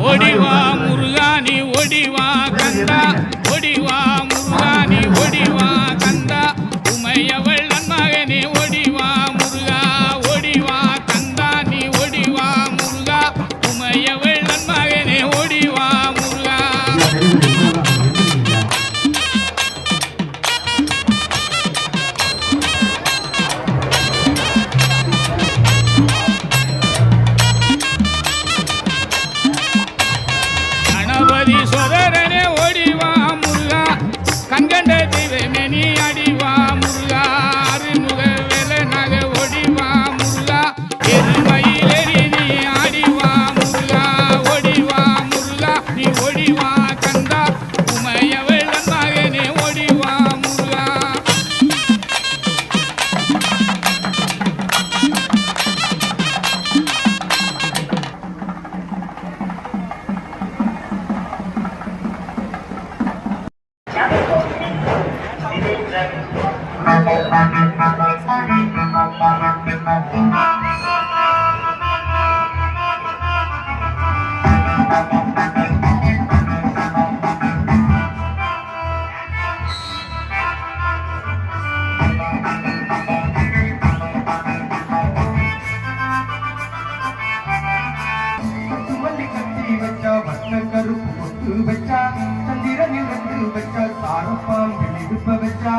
ஓடிவா முருகானி ஓடிவா கந்தா ஓடிவா முருகானி ஓடிவா கந்தா உமையவள் நன்மகனே ஓடிவா முருகா ஓடிவா கந்தா நீ ஓடிவா முருகா உமையவள் நன்மகனே ஓடிவா முருகா கணபதி சோதரனே ஓடிவா முருகா கண்கண்ட தெய்வமே நீ அடிவா முருகா அருமுக வேலை நக ஓடிவா முருகா எருமையிலேறி நீ ஆடிவா முருகா ஓடிவா முருகா நீ ஓடிவா கந்தா உமையவள் மகனே ஓடிவா முருகா கருப்பு பொட்டு வச்சா சந்திரனில் ரெண்டு வச்சா சாரப்பாம் விழிப்பு வச்சா